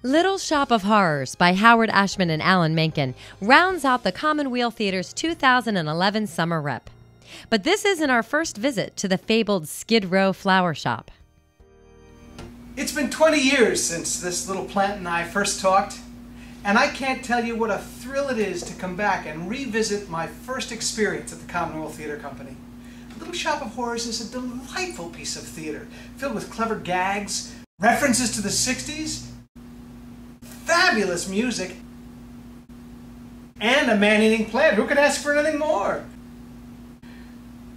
Little Shop of Horrors by Howard Ashman and Alan Menken rounds out the Commonweal Theater's 2011 summer rep. But this isn't our first visit to the fabled Skid Row flower shop. It's been 20 years since this little plant and I first talked, and I can't tell you what a thrill it is to come back and revisit my first experience at the Commonweal Theater Company. Little Shop of Horrors is a delightful piece of theater, filled with clever gags, references to the 60s, fabulous music, and a man-eating plant. Who could ask for anything more?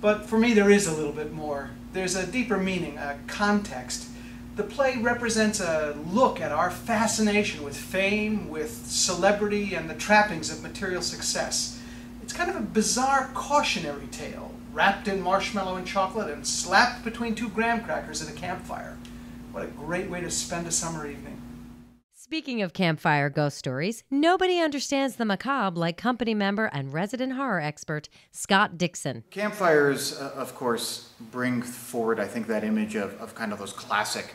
But for me, there is a little bit more. There's a deeper meaning, a context. The play represents a look at our fascination with fame, with celebrity, and the trappings of material success. It's kind of a bizarre cautionary tale, wrapped in marshmallow and chocolate and slapped between two graham crackers at a campfire. What a great way to spend a summer evening. Speaking of campfire ghost stories, nobody understands the macabre like company member and resident horror expert Scott Dixon. Campfires, of course, bring forward, I think, that image of kind of those classic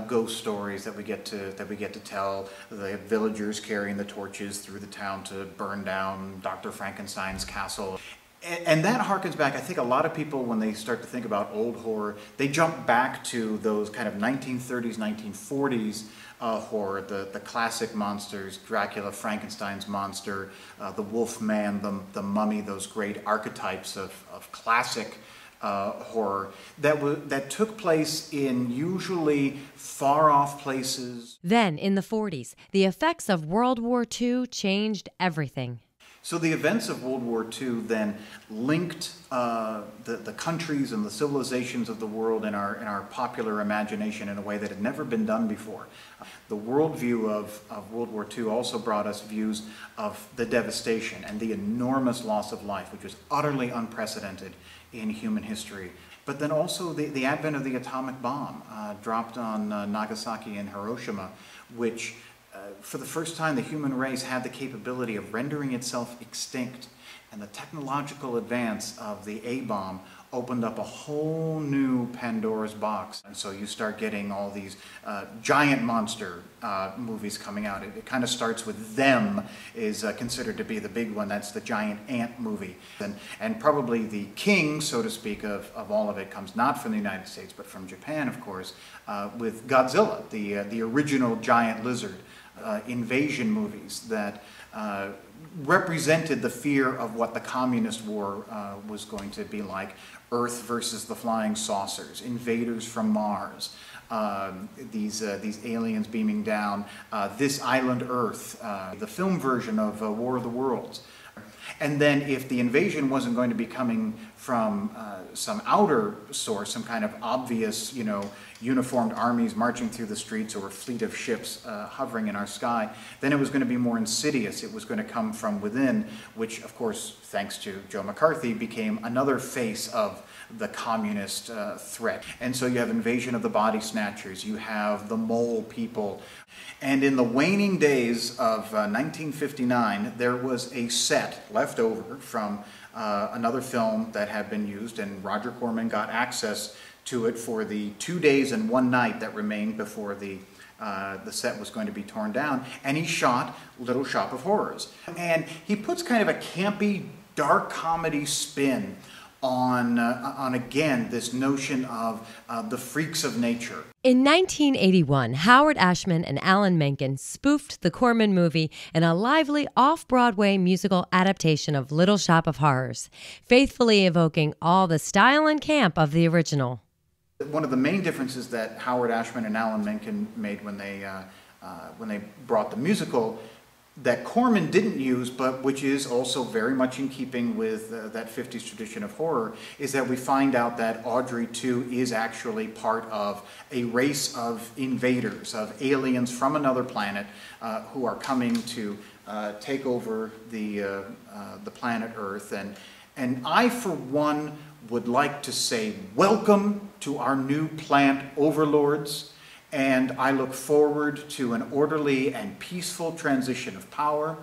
ghost stories that we get to tell. The villagers carrying the torches through the town to burn down Dr. Frankenstein's castle. And that harkens back, I think a lot of people, when they start to think about old horror, they jump back to those kind of 1930s, 1940s horror, the classic monsters, Dracula, Frankenstein's monster, the Wolf Man, the Mummy, those great archetypes of classic horror that took place in usually far-off places. Then, in the 40s, the effects of World War II changed everything. So the events of World War II then linked the countries and the civilizations of the world in our popular imagination in a way that had never been done before. The worldview of World War II also brought us views of the devastation and the enormous loss of life, which was utterly unprecedented in human history. But then also the advent of the atomic bomb dropped on Nagasaki and Hiroshima, which for the first time, the human race had the capability of rendering itself extinct, and the technological advance of the A-bomb opened up a whole new Pandora's box. And so you start getting all these giant monster movies coming out. It kind of starts with Them is considered to be the big one. That's the giant ant movie. And probably the king, so to speak, of all of it comes not from the United States, but from Japan, of course, with Godzilla, the original giant lizard. Invasion movies that represented the fear of what the communist war was going to be like. Earth versus the flying saucers, invaders from Mars, these aliens beaming down, This Island Earth, the film version of War of the Worlds. And then if the invasion wasn't going to be coming from some outer source, some kind of obvious, uniformed armies marching through the streets or a fleet of ships hovering in our sky, then it was going to be more insidious. It was going to come from within, which, of course, thanks to Joe McCarthy, became another face of the communist threat. And so you have Invasion of the Body Snatchers, you have the Mole People. And in the waning days of 1959, there was a set left over from another film that had been used, and Roger Corman got access to it for the 2 days and 1 night that remained before the set was going to be torn down, and he shot Little Shop of Horrors. And he puts kind of a campy, dark comedy spin on again, this notion of the freaks of nature. In 1981, Howard Ashman and Alan Menken spoofed the Corman movie in a lively off-Broadway musical adaptation of Little Shop of Horrors, faithfully evoking all the style and camp of the original. One of the main differences that Howard Ashman and Alan Menken made when they brought the musical that Corman didn't use, but which is also very much in keeping with that 50s tradition of horror, is that we find out that Audrey 2 is actually part of a race of invaders, of aliens from another planet who are coming to take over the planet Earth. And I, for one, would like to say welcome to our new plant overlords. And I look forward to an orderly and peaceful transition of power.